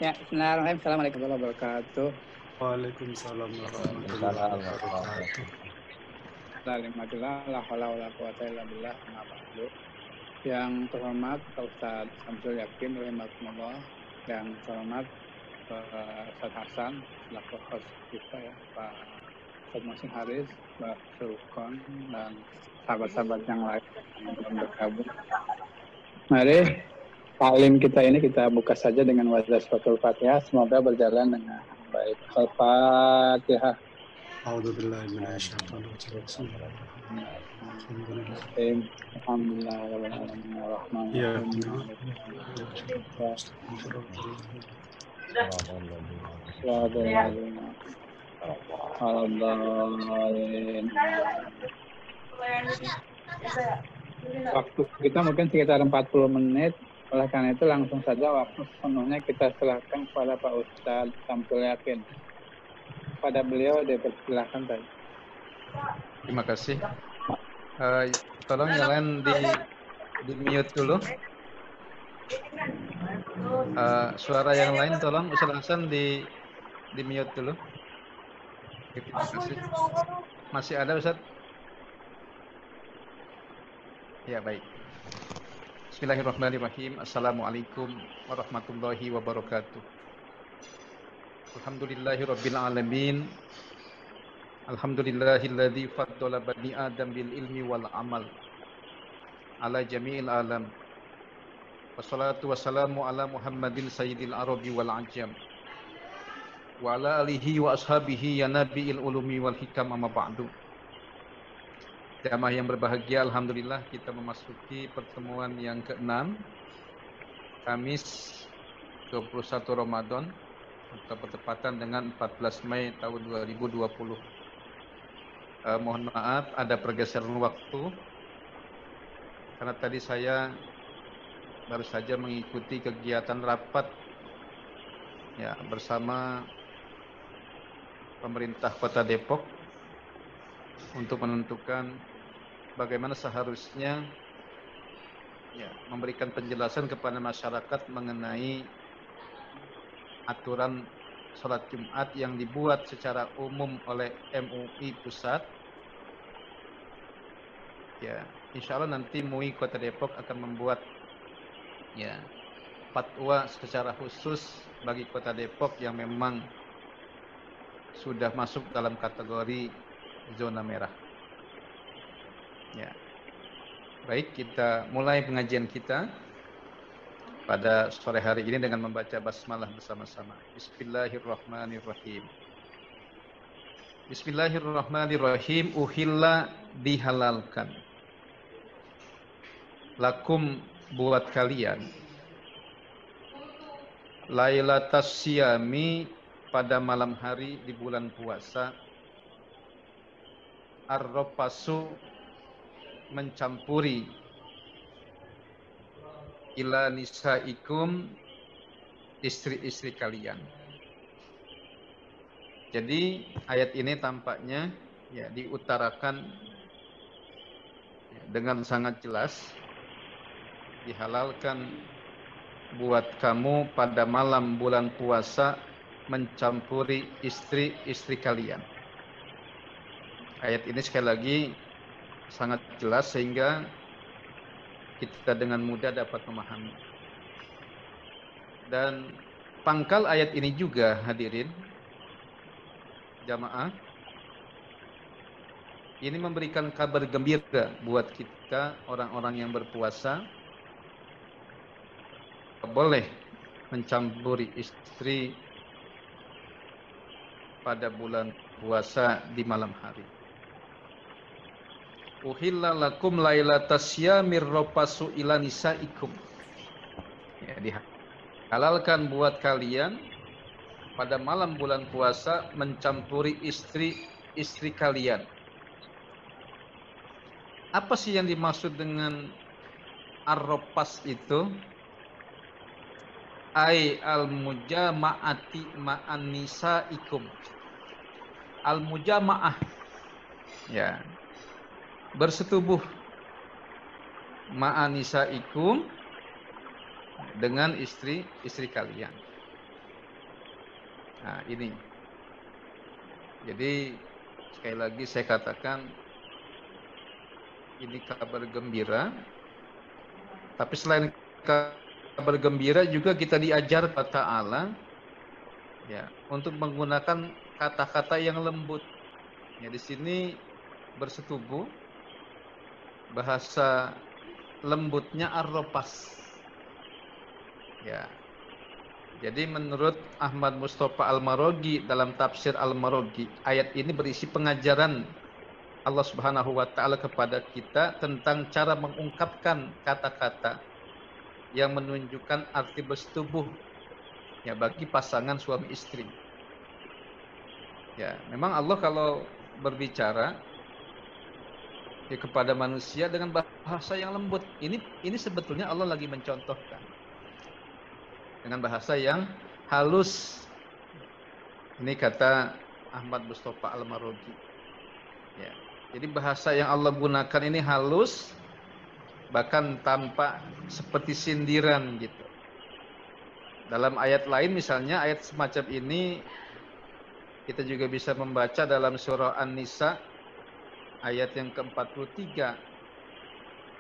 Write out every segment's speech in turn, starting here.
Ya, bismillahirrahmanirrahim. Assalamualaikum warahmatullahi wabarakatuh. Waalaikumsalam warahmatullahi wabarakatuh. La haula wala quwata illa billah. Yang terhormat Pak Ustaz Samsul Yakin rahimahullah, yang terhormat Ustaz Hasan selaku host kita ya, Pak Ustaz Muhsin Haris, Pak Surukon, dan sahabat-sahabat yang lain yang bergabung. Mari taklim kita ini kita buka saja dengan wajah Fatihah. Semoga berjalan dengan baik. Al-Fatihah. A'udzubillahi minasyaitonir rajim. Alhamdulillah rabbil alamin arrahmanir rahim. Waktu kita mungkin sekitar 40 menit. Oleh karena itu langsung saja waktu sepenuhnya kita serahkan kepada Pak Ustadz Samsul Yakin. Pada beliau dipersilahkan tadi. Terima kasih. Tolong yang lain di mute dulu. Suara yang lain tolong Ustaz Hasan di mute dulu. Terima kasih. Masih ada Ustaz? Ya, baik. Bismillahirrahmanirrahim. Assalamualaikum warahmatullahi wabarakatuh. Alhamdulillahirabbil alamin. Alhamdulillahilladzi faddala bani Adam bil ilmi wal amal ala jami'il alam. Wassalatu wassalamu ala Muhammadin sayyidil arabi wal ajam wa ala alihi wa ashabihi ya nabiil ulumi wal hikam amma ba'du. Jamaah yang berbahagia, alhamdulillah kita memasuki pertemuan yang ke-6 Kamis 21 Ramadan atau bertepatan dengan 14 Mei tahun 2020. Mohon maaf ada pergeseran waktu karena tadi saya baru saja mengikuti kegiatan rapat ya bersama pemerintah Kota Depok untuk menentukan bagaimana seharusnya ya memberikan penjelasan kepada masyarakat mengenai aturan sholat Jumat yang dibuat secara umum oleh MUI Pusat. Ya, insya Allah nanti MUI Kota Depok akan membuat ya fatwa secara khusus bagi Kota Depok yang memang sudah masuk dalam kategori zona merah. Ya. Baik, kita mulai pengajian kita pada sore hari ini dengan membaca basmalah bersama-sama. Bismillahirrahmanirrahim. Bismillahirrahmanirrahim. Uhilla dihalalkan. Lakum buat kalian. Lailatas siyami pada malam hari di bulan puasa. Ar-rafasu mencampuri ila nisaikum istri-istri kalian. Jadi ayat ini tampaknya ya diutarakan ya, dengan sangat jelas dihalalkan buat kamu pada malam bulan puasa mencampuri istri-istri kalian. Ayat ini sekali lagi sangat jelas sehingga kita dengan mudah dapat memahami. Dan pangkal ayat ini juga hadirin jamaah ini memberikan kabar gembira buat kita orang-orang yang berpuasa. Boleh mencampuri istri pada bulan puasa di malam hari. Uhilla lakum lailatas syamir rafasu ila nisaikum. Ya, dihalalkan buat kalian pada malam bulan puasa mencampuri istri kalian. Apa sih yang dimaksud dengan ar-rafas itu? Ai al-mujama'ati ma'an nisaikum. Al-mujama'ah, ya, bersetubuh ma'an nisaikum dengan istri kalian. Nah, ini. Jadi sekali lagi saya katakan ini kabar gembira. Tapi selain kabar gembira juga kita diajar oleh Ta'ala, ya, untuk menggunakan kata-kata yang lembut. Ya, di sini bersetubuh, bahasa lembutnya ar-rafas. Ya. Jadi menurut Ahmad Mustafa Al-Maraghi dalam tafsir Al-Maraghi, ayat ini berisi pengajaran Allah Subhanahu wa taala kepada kita tentang cara mengungkapkan kata-kata yang menunjukkan arti bersetubuh, ya, bagi pasangan suami istri. Ya, memang Allah kalau berbicara ya kepada manusia dengan bahasa yang lembut. Ini sebetulnya Allah lagi mencontohkan dengan bahasa yang halus. Ini kata Ahmad Mustafa Al-Maraghi. Ya. Jadi bahasa yang Allah gunakan ini halus, bahkan tampak seperti sindiran gitu. Dalam ayat lain misalnya, ayat semacam ini kita juga bisa membaca dalam surah An-Nisa ayat yang ke-43.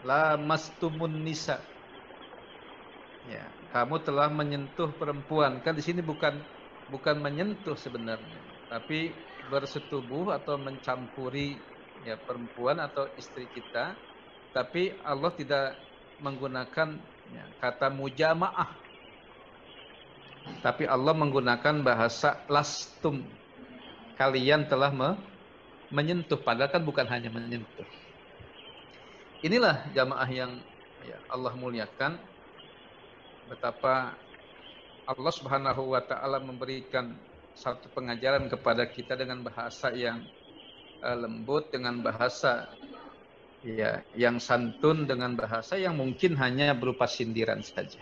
La mastumun nisa. Ya, kamu telah menyentuh perempuan. Kan di sini bukan menyentuh sebenarnya, tapi bersetubuh atau mencampuri, ya, perempuan atau istri kita. Tapi Allah tidak menggunakan, ya, kata mujama'ah. Tapi Allah menggunakan bahasa lastum. Kalian telah menyentuh, padahal kan bukan hanya menyentuh. Inilah jamaah yang, ya, Allah muliakan. Betapa Allah Subhanahu wa taala memberikan satu pengajaran kepada kita dengan bahasa yang lembut, dengan bahasa, ya, yang santun, dengan bahasa yang mungkin hanya berupa sindiran saja.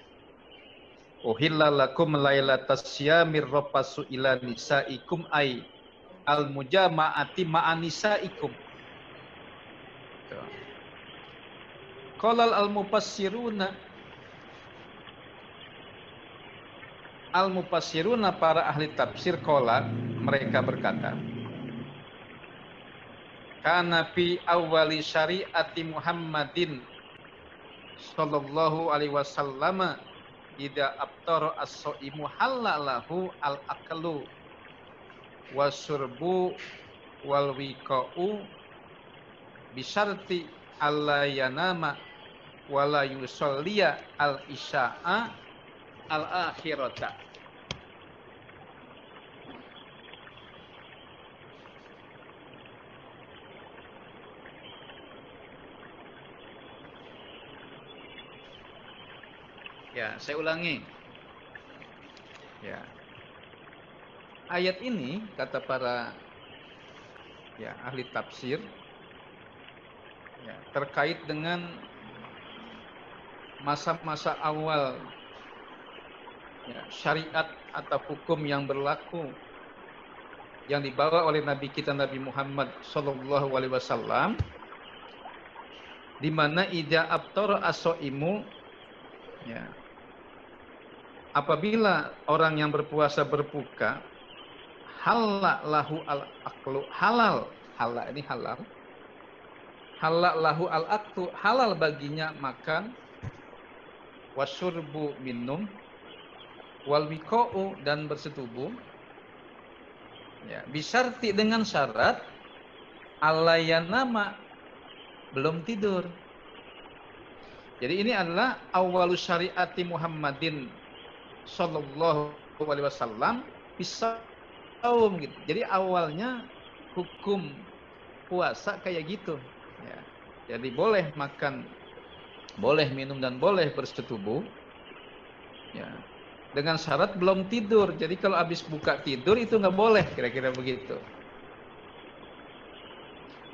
Uhilla lakum lailatas syamir rafasu ila nisaikum ai al mujama'ati ma'an nisaikum. Qalal al-mufassiruna para ahli tafsir qala, mereka berkata, kana fi awwali syariati Muhammadin sallallahu alaihi wasallam idza aftara as-shaimu halalahu al-aqlu wasyurbu wal wiqa'u bisyarti alla yanama wala yusalliya al-isya'a al-akhirata. Ya, saya ulangi. Ya. Ayat ini kata para, ya, ahli tafsir, ya, terkait dengan masa-masa awal, ya, syariat atau hukum yang berlaku yang dibawa oleh Nabi kita Nabi Muhammad sallallahu alaihi wasallam, di mana idza aftara as-shaimu, ya, apabila orang yang berpuasa berbuka, halalahu al-aqlu, halal ini halal, halalahu al-aqlu, halal baginya makan, wasyurbu minum, wal wiqa'u dan bersetubuh, ya, bisyarti dengan syarat Alayanama, belum tidur. Jadi ini adalah awwalu syariati Muhammadin sallallahu alaihi wasallam bisaum gitu. Jadi awalnya hukum puasa kayak gitu ya. Jadi boleh makan, boleh minum dan boleh bersetubuh ya. Dengan syarat belum tidur. Jadi kalau habis buka tidur itu nggak boleh, kira-kira begitu.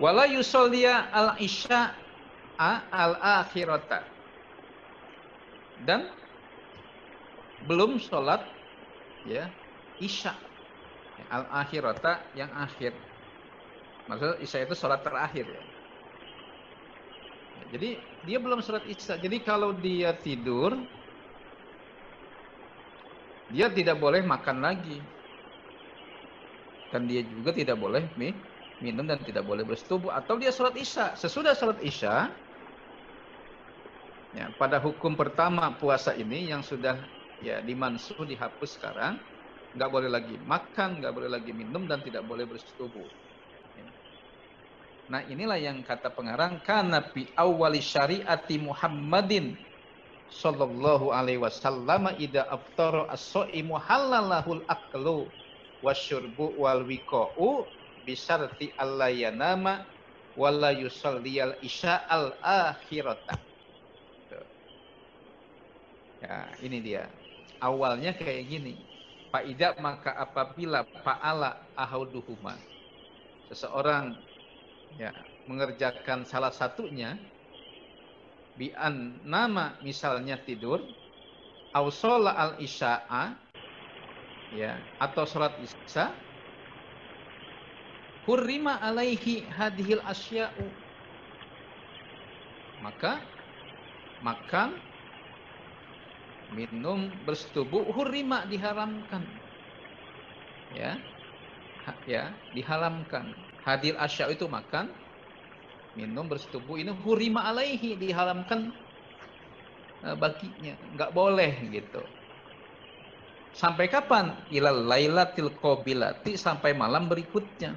Wala yusolliya al-isya al-akhirata. Dan belum sholat ya isya al-akhirata, yang akhir. Maksudnya isya itu sholat terakhir ya. Jadi dia belum sholat isya. Jadi kalau dia tidur, dia tidak boleh makan lagi. Dan dia juga tidak boleh minum dan tidak boleh bersetubuh. Atau dia sholat isya. Sesudah sholat isya, ya, pada hukum pertama puasa ini yang sudah ya dimansuh, dihapus sekarang, nggak boleh lagi makan, nggak boleh lagi minum dan tidak boleh bersetubuh. Nah inilah yang kata pengarang, kana fi awwali syariati Muhammadin sallallahu alaihi wasallam idza aftara as-shaimu halalahul aklu wasyurbu wal wiqa'u bisyarti alla yanama wala yusalliyal isya al akhirata. Ya, ini dia. Awalnya kayak gini. Faida, maka apabila fa'ala ahaduhuma, seseorang ya mengerjakan salah satunya, bi'an nama misalnya tidur, au sholat al-isya'a ya, atau sholat isya, hurrima alaihi hadhil asya'u, maka makan, minum, bersetubuh, hurrima, diharamkan ya, ya diharamkan. Hadil asya itu makan, minum, bersetubuh, ini hurima alaihi, diharamkan baginya, nggak boleh gitu. Sampai kapan? Ilal lailatil qabilati, sampai malam berikutnya.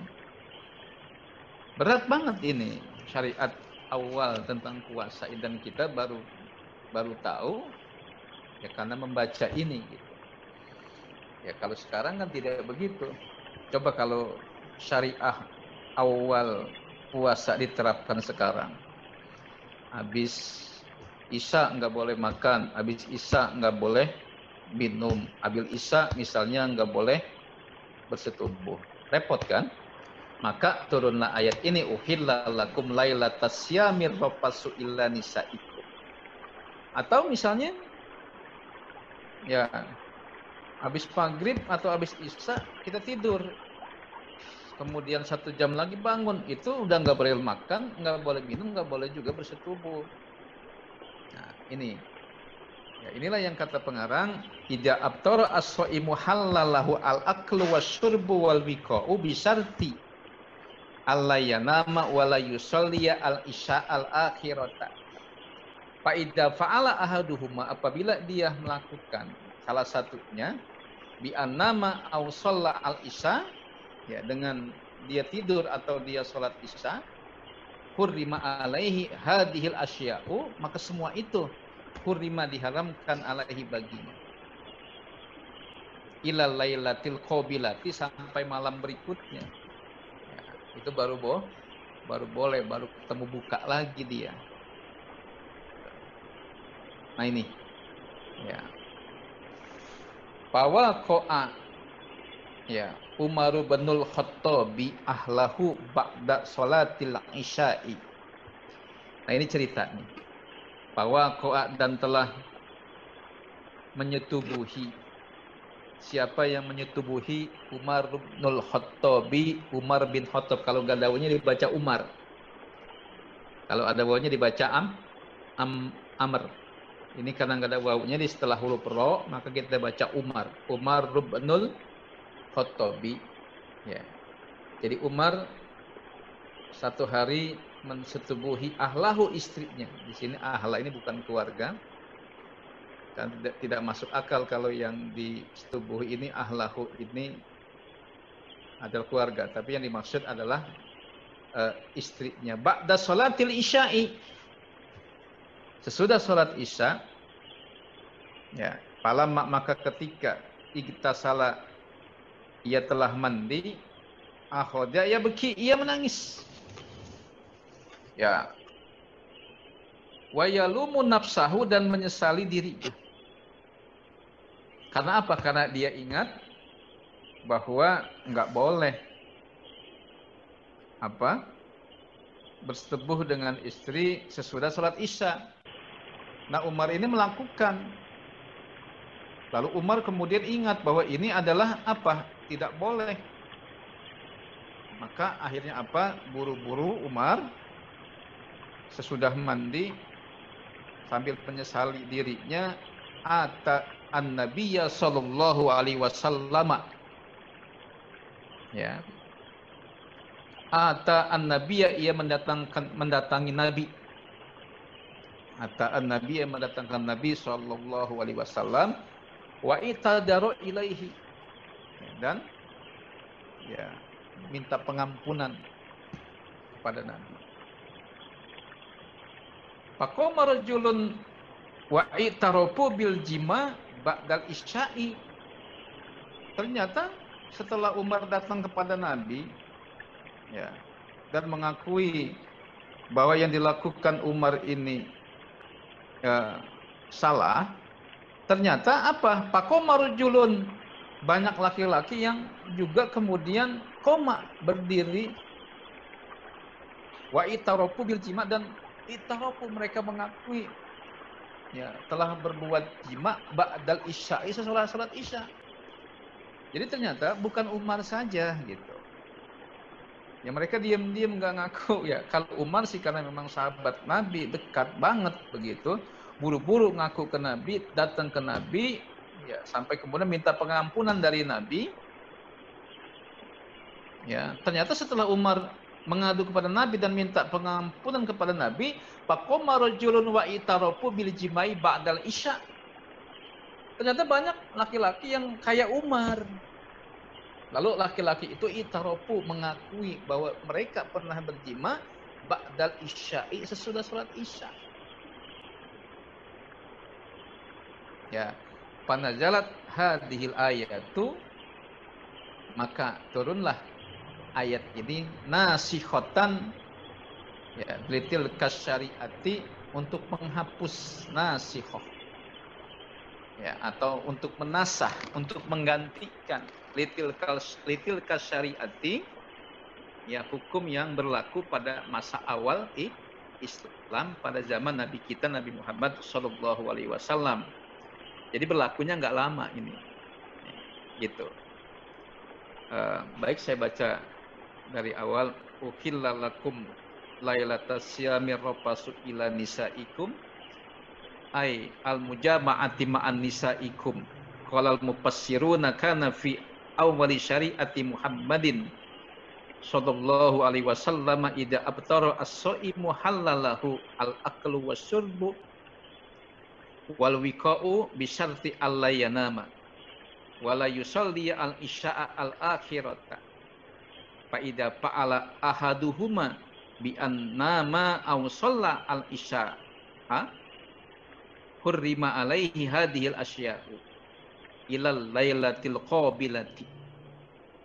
Berat banget ini syariat awal tentang puasa, dan kita baru tahu ya karena membaca ini gitu. Ya kalau sekarang kan tidak begitu. Coba kalau syariah awal puasa diterapkan sekarang, habis isya nggak boleh makan, habis isya nggak boleh minum, habis isya misalnya nggak boleh bersetubuh, repot kan? Maka turunlah ayat ini, uhilla lakum lailatas syamir rafasu illa nisaikum. Atau misalnya ya habis maghrib atau habis isya kita tidur, kemudian 1 jam lagi bangun, itu udah nggak boleh makan, nggak boleh minum, nggak boleh juga bersetubuh. Nah ini ya, inilah yang kata pengarang, idza abtara as-shaimu halalahu al-aklu wasyurbu wal wiqa'u bisyarti alla yanama wala yusalliya al-isya al-akhirata. Fa idza fa'ala ahaduhuma, apabila dia melakukan salah satunya, bi annama aw shalla al-isya, ya dengan dia tidur atau dia sholat isya, hurrima alaihi hadhil asya'u, maka semua itu hurrima, diharamkan, alaihi baginya, ilal lailatil qabilati, sampai malam berikutnya ya, itu baru boleh, baru ketemu buka lagi dia. Nah ini ya, bahwa ko'a ya Umar bin Khattabi ahlahu ba'da sholatil isya'i. Nah ini cerita nih, bahwa ko'a, dan telah menyetubuhi. Siapa yang menyetubuhi? Umar bin Khattabi, Umar bin Khattab. Kalau gak ada wawunya dibaca Umar, kalau ada wawunya dibaca Amr. Ini karena gak ada wawunya di setelah huruf ro, maka kita baca Umar. Umar bin Khattabi ya. Jadi Umar satu hari mensetubuhi ahlahu, istrinya. Di sini ahla ini bukan keluarga, kan tidak masuk akal kalau yang disetubuhi ini ahlahu ini adalah keluarga, tapi yang dimaksud adalah istrinya. Ba'da salatil isya'i, sesudah salat isya, ya, falamma maka ketika igtasala ia telah mandi, akhadha ya beki, ia menangis. Ya. Wa yalumu nafsahu, dan menyesali dirinya. Karena apa? Karena dia ingat bahwa enggak boleh bersetubuh dengan istri sesudah salat isya. Nah, Umar ini melakukan. Lalu Umar kemudian ingat bahwa ini adalah tidak boleh. Maka akhirnya buru-buru Umar sesudah mandi sambil menyesali dirinya, ata an-nabiyya sallallahu alaihi wasallam. Ya. Ata an-nabiyya, ia mendatangi Nabi. Ata an-nabiyya, mendatangkan Nabi sallallahu alaihi wasallam, wa itadaru ilaihi, dan ya minta pengampunan kepada Nabi. Faqama rajulun wa itarafu bil jima ba'dal isya'i. Ternyata setelah Umar datang kepada Nabi, ya, dan mengakui bahwa yang dilakukan Umar ini salah, ternyata faqama rajulun, banyak laki-laki yang juga kemudian berdiri, wa itarafu bil jima, dan itarafu, mereka mengakui, ya, telah berbuat jima ba'dal isya'i, sesudah salat isya. Jadi ternyata bukan Umar saja gitu. Ya, mereka diam-diam nggak ngaku, ya. Kalau Umar sih karena memang sahabat Nabi, dekat banget begitu, buru-buru ngaku ke Nabi, datang ke Nabi, ya, sampai kemudian minta pengampunan dari Nabi. Ya, ternyata setelah Umar mengadu kepada Nabi dan minta pengampunan kepada Nabi, faqama rajulun wa itarafu bil jimai ba'dal isya. Ternyata banyak laki-laki yang kayak Umar. Lalu laki-laki itu itarafu, mengakui bahwa mereka pernah berjima ba'dal isya'i, sesudah salat isya. Ya, panazalat hadhil ayatu, maka turunlah ayat ini nasikhatan, ya, litil kasyariati, untuk menghapus nasikhoh, ya, atau untuk menasah, untuk menggantikan litil kasyariati, ya, hukum yang berlaku pada masa awal Islam, pada zaman Nabi kita Nabi Muhammad sallallahu alaihi wasallam. Jadi berlakunya nggak lama ini, gitu. Baik, saya baca dari awal. Uhilla lakum lailatas syamir rafasu ila nisaikum, ay al mujama'ati ma'an nisaikum. Qalal mufassiruna kana fi awwali syariati Muhammadin sallallahu alaihi wasallam idza abtara as-shaimu halalahu al-aqlu wasyurbu wal wiqa'u bi syarti alla yanama wala yusalli al-isya'a al-akhirata fa idza fa'ala ahaduhuma bi annama aw shalla al-isya'a hurrima alaihi hadhil asya'u ilal lailatil qabilati.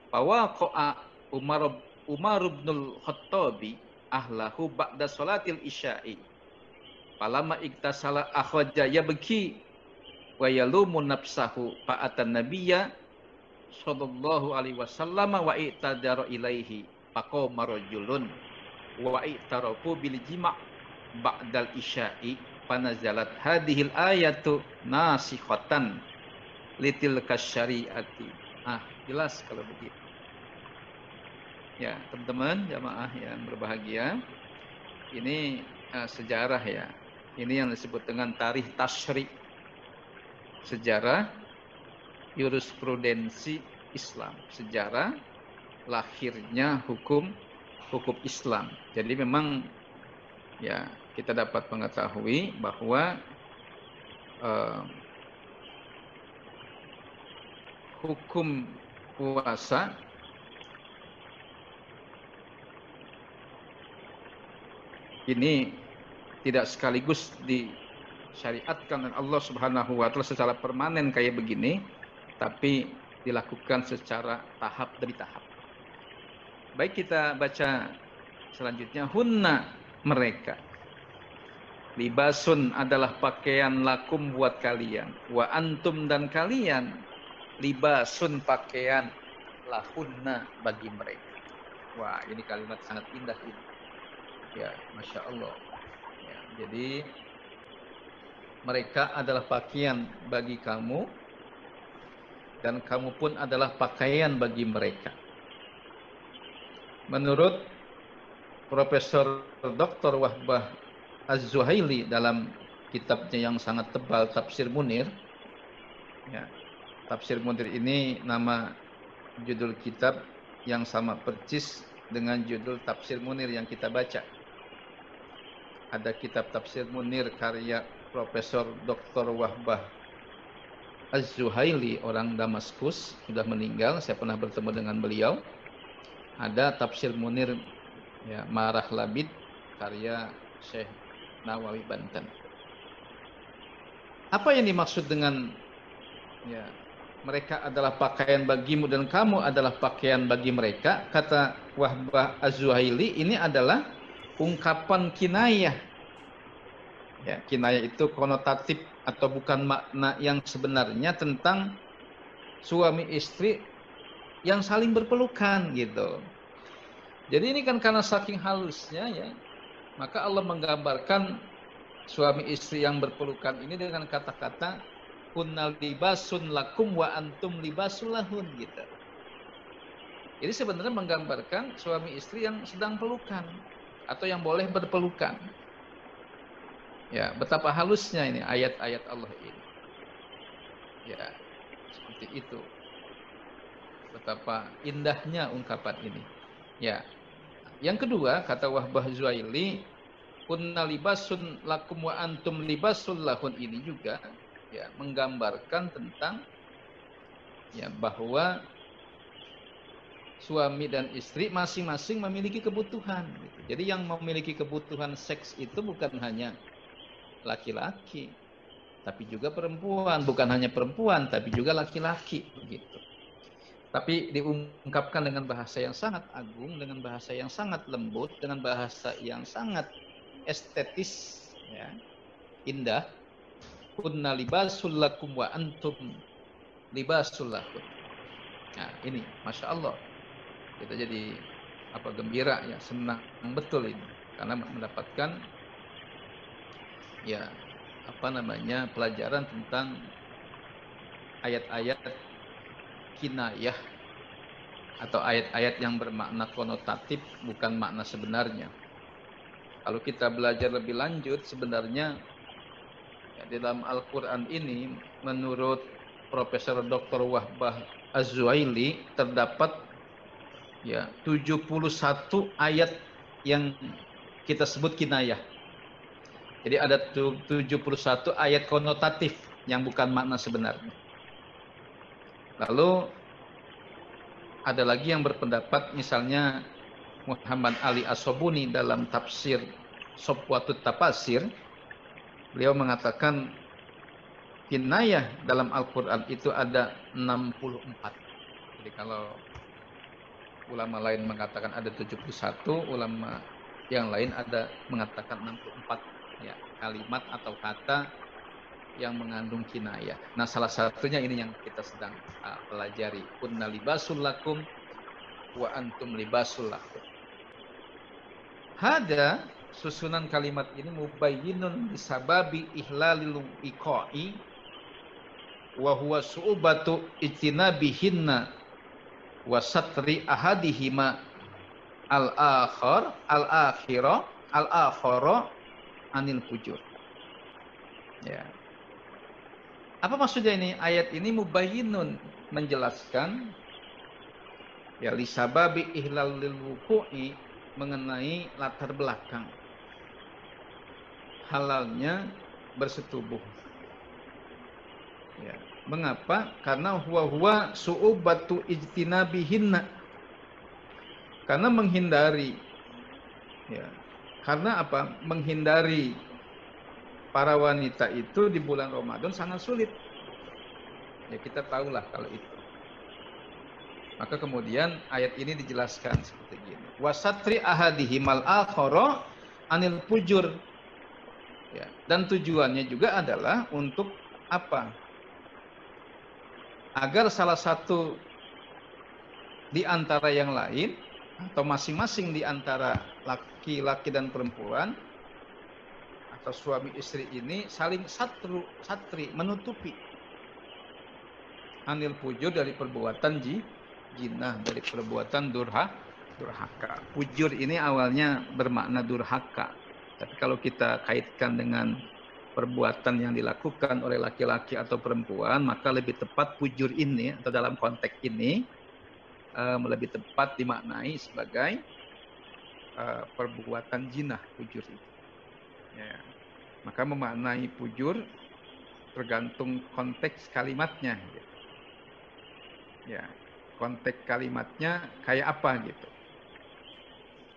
Fawaqa Umar ibnul Khattabi ahlahu ba'da salatil isya'i, falamma iktasala akhraja yabki wa yalumu nafsahu fa'atan nabiyya sallallahu alaihi wasallam wa itadara ilaihi faqama rajulun wa itarafu bil jima' ba'dal isya'i fanazalat hadhil ayatu nasikhatan litil kasyariati. Jelas kalau begitu. Ya, teman-teman jamaah yang berbahagia, ini sejarah, ya. Ini yang disebut dengan tarikh tasyri', sejarah jurisprudensi Islam, sejarah lahirnya hukum Islam. Jadi memang, ya, kita dapat mengetahui bahwa hukum puasa ini tidak sekaligus disyariatkan oleh Allah Subhanahu wa taala secara permanen kayak begini, tapi dilakukan secara tahap demi tahap. Baik, kita baca selanjutnya. Hunna, mereka. Libasun adalah pakaian lakum buat kalian. Wa antum, dan kalian. Libasun, pakaian lahunna bagi mereka. Wah, ini kalimat sangat indah ini. Ya, Masya Allah. Ya, jadi mereka adalah pakaian bagi kamu, dan kamu pun adalah pakaian bagi mereka. Menurut Profesor Dr. Wahbah Az-Zuhaili dalam kitabnya yang sangat tebal, Tafsir Munir. Ya, Tafsir Munir ini nama judul kitab yang sama persis dengan judul Tafsir Munir yang kita baca. Ada kitab Tafsir Munir karya Profesor Dr. Wahbah Az-Zuhaili, orang Damaskus, sudah meninggal. Saya pernah bertemu dengan beliau. Ada Tafsir Munir ya, Marah Labid karya Syekh Nawawi Banten. Apa yang dimaksud dengan ya, mereka adalah pakaian bagimu dan kamu adalah pakaian bagi mereka? Kata Wahbah Az-Zuhaili, ini adalah ungkapan kinayah. Ya, kinayah itu konotatif atau bukan makna yang sebenarnya tentang suami istri yang saling berpelukan gitu. Jadi ini kan karena saking halusnya ya, maka Allah menggambarkan suami istri yang berpelukan ini dengan kata-kata kunnal libasun lakum wa antum libasul lahun gitu. Jadi sebenarnya menggambarkan suami istri yang sedang pelukan atau yang boleh berpelukan. Ya, betapa halusnya ini ayat-ayat Allah ini. Ya, seperti itu. Betapa indahnya ungkapan ini. Ya. Yang kedua, kata Wahbah Zuhaili, kunna libasun lakum wa antum libasul lahun, ini juga ya menggambarkan tentang ya bahwa suami dan istri masing-masing memiliki kebutuhan gitu. Jadi yang memiliki kebutuhan seks itu bukan hanya laki-laki, tapi juga perempuan, bukan hanya perempuan tapi juga laki-laki begitu. Tapi diungkapkan dengan bahasa yang sangat agung, dengan bahasa yang sangat lembut, dengan bahasa yang sangat estetis, ya, indah. Kunna libasul lakum wa antum libasul lakum. Nah, ini Masya Allah. Kita jadi gembira ya, senang betul ini karena mendapatkan ya pelajaran tentang ayat-ayat kinayah atau ayat-ayat yang bermakna konotatif, bukan makna sebenarnya. Kalau kita belajar lebih lanjut, sebenarnya ya, di dalam Al-Quran ini menurut Profesor Dr. Wahbah Az-Zuhaili terdapat ya 71 ayat yang kita sebut kinayah. Jadi ada 71 ayat konotatif yang bukan makna sebenarnya. Lalu ada lagi yang berpendapat, misalnya Muhammad Ali As-Sobuni dalam tafsir Sofwatut Tafasir, beliau mengatakan kinayah dalam Al-Quran itu ada 64. Jadi kalau ulama lain mengatakan ada 71, ulama yang lain ada mengatakan 64 ya, kalimat atau kata yang mengandung kinayah. Nah, salah satunya ini yang kita sedang pelajari. Kunna libasul lakum wa antum libasul lakum. Hada, susunan kalimat ini mubayyinun bisababi ihlalil iqa'i wa huwa su'ubatu ijtinabihinna wa satri ahadihima al-akhira anil fujur. Ya. Apa maksudnya ini? Ayat ini mubayyinun, menjelaskan ya lisababi ihlalil wuqu'i, mengenai latar belakang halalnya bersetubuh. Ya. Mengapa? Karena huwa su'ubatu ijtinabihinna, karena menghindari ya Karena apa? Menghindari para wanita itu di bulan Ramadan sangat sulit. Ya kita tahulah kalau itu. Maka kemudian ayat ini dijelaskan seperti gini. Wasatri ahadihimal akhara anil fujur. Ya, dan tujuannya juga adalah untuk apa? Agar salah satu di antara yang lain atau masing-masing di antara laki-laki dan perempuan atau suami istri ini saling satri menutupi anil fujur dari perbuatan jinah, dari perbuatan durhaka. Fujur ini awalnya bermakna durhaka, tapi kalau kita kaitkan dengan perbuatan yang dilakukan oleh laki-laki atau perempuan, maka lebih tepat fujur ini atau dalam konteks ini lebih tepat dimaknai sebagai perbuatan jinah, fujur itu. Ya. Maka memaknai fujur tergantung konteks kalimatnya. Gitu. Ya, konteks kalimatnya kayak apa gitu.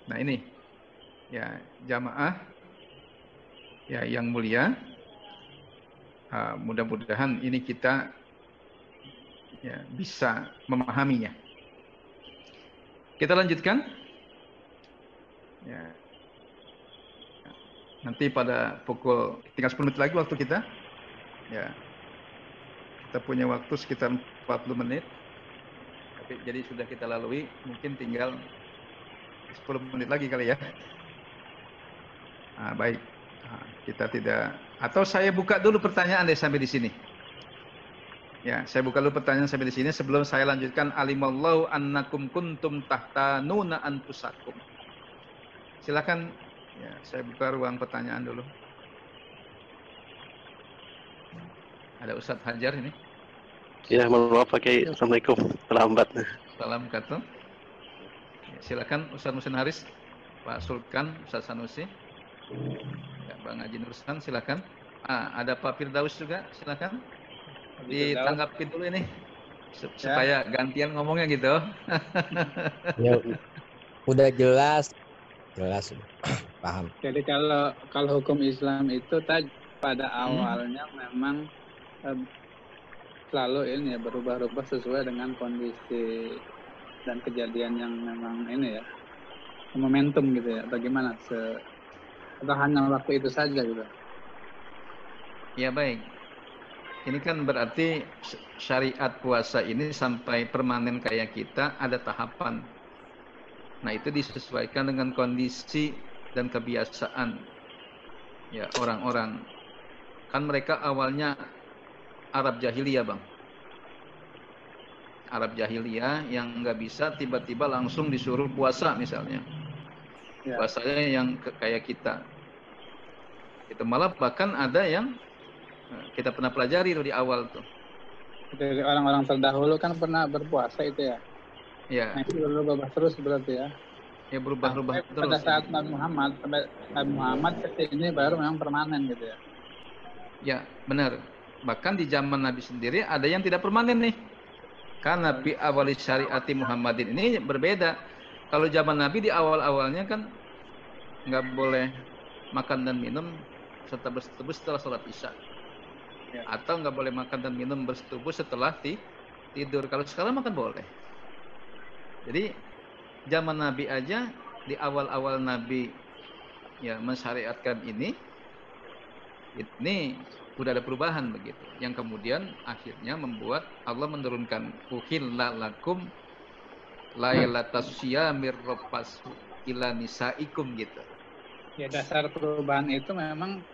Nah ini, ya jamaah, ya yang mulia, mudah-mudahan ini kita ya bisa memahaminya. Kita lanjutkan. Ya. Nanti pada pukul tinggal 10 menit lagi waktu kita. Ya. Kita punya waktu sekitar 40 menit. Tapi jadi sudah kita lalui, mungkin tinggal 10 menit lagi kali ya. Nah, baik. Nah, kita tidak, atau saya buka dulu pertanyaan deh sampai di sini. Ya, saya buka dulu pertanyaan sampai di sini sebelum saya lanjutkan. Alimallahu annakum kuntum tahtanuna anfusakum. Silakan, ya, saya buka ruang pertanyaan dulu. Ada Ustadz Hajar ini. Ya, mohon maaf Pak Kiai. Assalamualaikum. Terlambat. Salam katu. Ya, silakan Ustadz Musin Haris, Pak Sulkan, Ustadz Sanusi, ya, Bang Haji Nursan, silakan. Ada Pak Firdaus juga, silakan. Ditanggapi dulu ini supaya gantian ngomongnya gitu. Ya, udah jelas paham. Jadi kalau hukum Islam itu pada awalnya memang selalu ini ya berubah-ubah sesuai dengan kondisi dan kejadian yang memang ini ya momentum gitu ya. Bagaimana atau hanya waktu itu saja gitu? Ya baik. Ini kan berarti syariat puasa ini sampai permanen kayak kita ada tahapan. Nah itu disesuaikan dengan kondisi dan kebiasaan ya orang-orang. Kan mereka awalnya Arab jahiliyah bang. Arab jahiliyah yang nggak bisa tiba-tiba langsung disuruh puasa misalnya. Ya. Puasanya yang kayak kita. Itu malah bahkan ada yang kita pernah pelajari di awal tuh. Dari orang-orang terdahulu kan pernah berpuasa itu ya. Ya. Nah, itu berubah terus berarti ya. Ya berubah-ubah terus. Pada saat Nabi Muhammad ini baru memang permanen gitu ya. Ya benar. Bahkan di zaman Nabi sendiri ada yang tidak permanen nih. Karena Nabi awali syariati Muhammadin ini berbeda. Kalau zaman Nabi di awal-awalnya kan nggak boleh makan dan minum serta bersetubuh setelah sholat isya. Ya. Atau nggak boleh makan dan minum bersetubuh setelah tidur. Kalau sekarang makan boleh. Jadi zaman Nabi aja di awal-awal Nabi ya mensyariatkan ini udah ada perubahan begitu. Yang kemudian akhirnya membuat Allah menurunkan uhilla lakum lailatas syamir rafasu ila nisaikum gitu. Ya dasar perubahan itu memang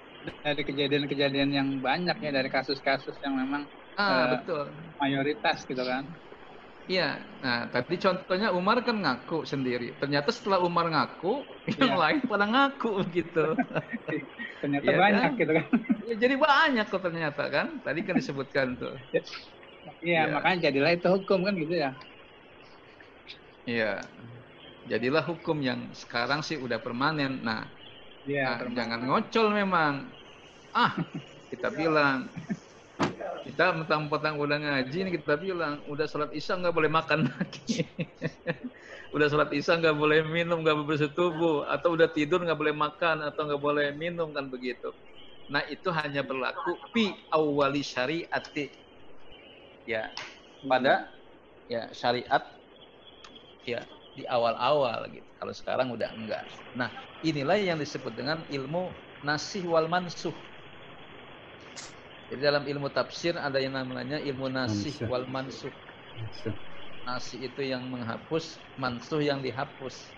dari kejadian-kejadian yang banyak ya, dari kasus-kasus yang memang betul mayoritas gitu kan. Iya, nah tadi contohnya Umar kan ngaku sendiri. Ternyata setelah Umar ngaku, yang lain pada ngaku gitu. Ternyata ya, banyak kan? Gitu kan. Ya, jadi banyak kok ternyata kan. Tadi kan disebutkan tuh. Iya, makanya jadilah itu hukum kan gitu ya. Iya, jadilah hukum yang sekarang sih udah permanen. Nah, jangan ngocol memang. Kita bilang Kita mentang-mentang udah ngaji nih kita bilang udah sholat isya nggak boleh makan lagi. Udah sholat isya nggak boleh minum, nggak boleh bersetubuh, atau udah tidur nggak boleh makan atau nggak boleh minum kan begitu. Nah itu hanya berlaku fi awwali syariati, ya pada ya syariat ya di awal-awal gitu. Kalau sekarang udah enggak. Nah inilah yang disebut dengan ilmu nasih wal mansuh. Jadi dalam ilmu tafsir ada yang namanya ilmu nasih wal mansuh. Nasih itu yang menghapus, mansuh yang dihapus.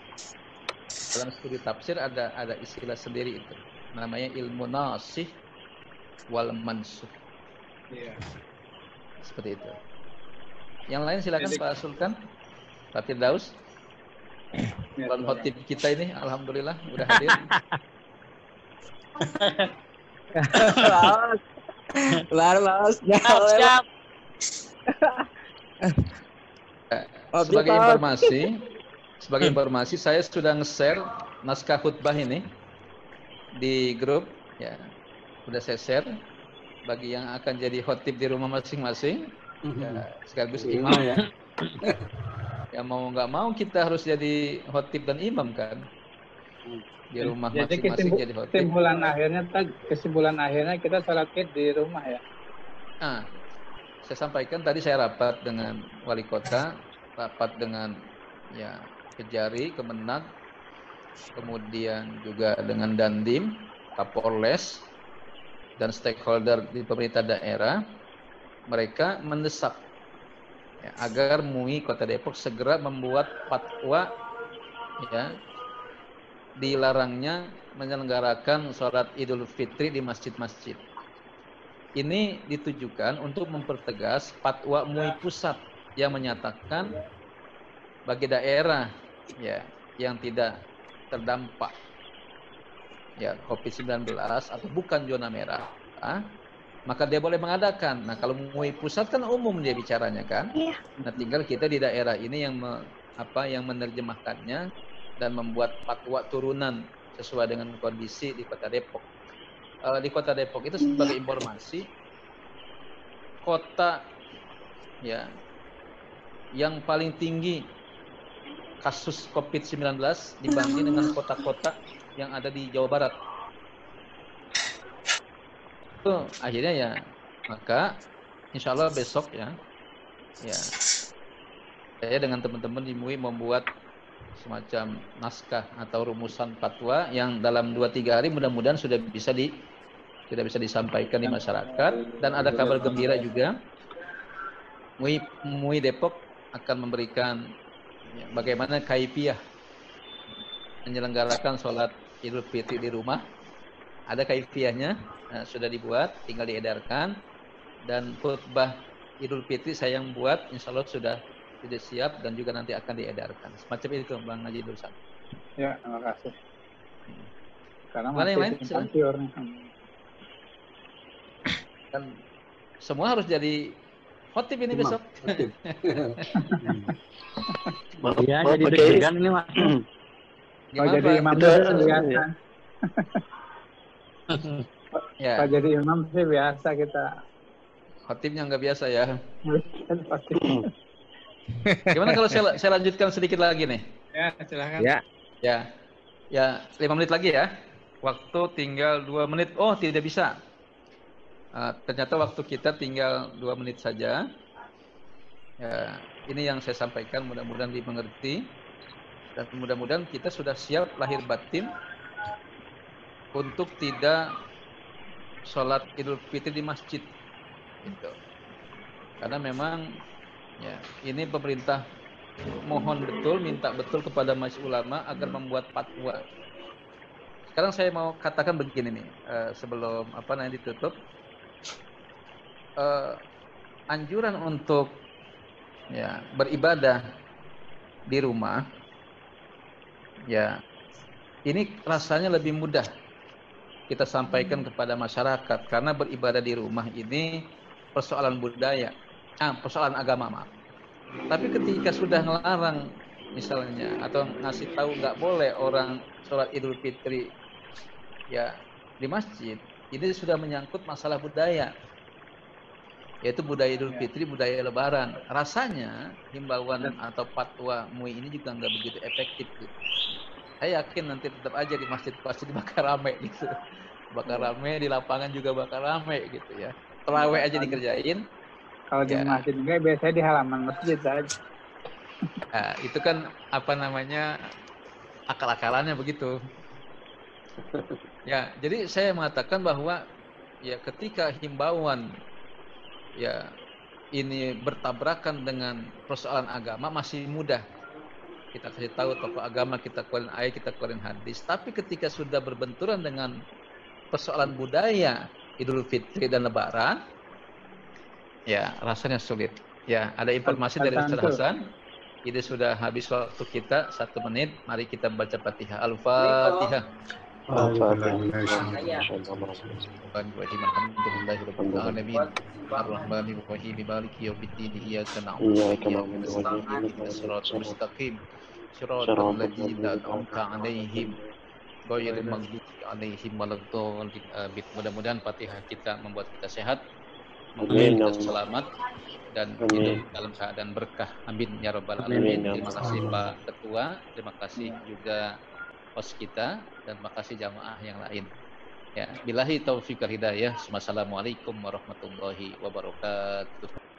Dalam studi tafsir ada istilah sendiri itu. Namanya ilmu nasih wal mansuh. Iya. Seperti itu. Yang lain silakan Pak Sultan, Pak Firdaus. Tuan khotib kita ini alhamdulillah udah hadir. Siap. Sebagai informasi saya sudah nge-share naskah khutbah ini di grup ya. Sudah saya share bagi yang akan jadi khotib di rumah masing-masing. Ya, sekaligus imam ya. Ya mau nggak mau kita harus jadi khotib dan imam kan. Di rumah masing-masing jadi khotib. Kesimpulan akhirnya kita sholat Id di rumah ya. Nah, saya sampaikan tadi saya rapat dengan wali kota, rapat dengan ya Kejari, Kemenag, kemudian juga dengan Dandim, Kapolres, dan stakeholder di pemerintah daerah. Mereka mendesak ya, agar MUI Kota Depok segera membuat fatwa ya dilarangnya menyelenggarakan sholat Idul Fitri di masjid-masjid. Ini ditujukan untuk mempertegas fatwa MUI pusat yang menyatakan bagi daerah ya yang tidak terdampak ya COVID-19 atau bukan zona merah, maka dia boleh mengadakan. Nah, kalau MUI pusat kan umum dia bicaranya kan. Nah, tinggal kita di daerah ini yang yang menerjemahkannya dan membuat fatwa turunan sesuai dengan kondisi di Kota Depok. Di Kota Depok itu sebagai informasi, kota ya yang paling tinggi kasus COVID-19 dibanding dengan kota-kota yang ada di Jawa Barat. Itu akhirnya ya, maka insya Allah besok ya saya dengan teman-teman di MUI membuat semacam naskah atau rumusan fatwa yang dalam 2-3 hari mudah-mudahan sudah bisa disampaikan di masyarakat. Dan ada kabar gembira juga, MUI Depok akan memberikan bagaimana kaifiyah menyelenggarakan sholat Idul Fitri di rumah. Ada kaifiyahnya, sudah dibuat, tinggal diedarkan. Dan khutbah Idul Fitri saya yang buat, insya Allah sudah siap dan juga nanti akan diedarkan. Semacam itu Bang Haji Dursan. Ya, terima kasih. Karena mana yang lain? Dan semua harus jadi khotib ini besok. Iya, jadi deg-degan ini Mas. Kalau jadi imam biasa. Ya. Kalau jadi imam sih biasa kita. Khotibnya nggak biasa ya. Gimana kalau saya lanjutkan sedikit lagi nih? Ya, silakan. Ya, 5 menit lagi ya. Waktu tinggal 2 menit. Oh, tidak bisa. Ternyata waktu kita tinggal 2 menit saja. Ya, ini yang saya sampaikan, mudah-mudahan dimengerti. Dan mudah-mudahan kita sudah siap lahir batin untuk tidak sholat Idul Fitri di masjid. Gitu. Karena memang ya, ini pemerintah mohon betul, minta betul kepada majelis ulama agar membuat fatwa. Sekarang saya mau katakan begini nih, sebelum ditutup, anjuran untuk ya beribadah di rumah, ya ini rasanya lebih mudah kita sampaikan kepada masyarakat karena beribadah di rumah ini persoalan budaya. Persoalan agama, maaf. Tapi ketika sudah ngelarang misalnya atau ngasih tahu nggak boleh orang sholat Idul Fitri ya di masjid, ini sudah menyangkut masalah budaya. yaitu budaya Idul Fitri, budaya Lebaran. Rasanya himbauan atau fatwa MUI ini juga nggak begitu efektif gitu. Saya yakin nanti tetap aja di masjid pasti bakal rame gitu, bakal rame, di lapangan juga bakal rame gitu ya. Terawih aja dikerjain. Kalau di masjid enggak, biasanya di halaman masjid aja. Nah, itu kan apa namanya, akal-akalannya begitu. Ya, jadi saya mengatakan bahwa ya ketika himbauan ya ini bertabrakan dengan persoalan agama masih mudah. Kita kasih tahu tokoh agama, kita keluarin ayat, kita keluarin hadis. Tapi ketika sudah berbenturan dengan persoalan budaya Idul Fitri dan Lebaran, ya rasanya sulit. Ya, ada informasi dari Ustaz Hasan. Ini sudah habis waktu kita 1 menit. Mari kita baca Fatihah. Al-Fatihah. Mudah-mudahan Fatihah kita membuat kita sehat, kita selamat dan hidup dalam keadaan berkah. Amin ya rabbal alamin. Terima kasih Pak Ketua, terima kasih juga host kita, dan terima kasih jamaah yang lain. Ya, billahi taufiq wal hidayah. Wassalamualaikum warahmatullahi wabarakatuh.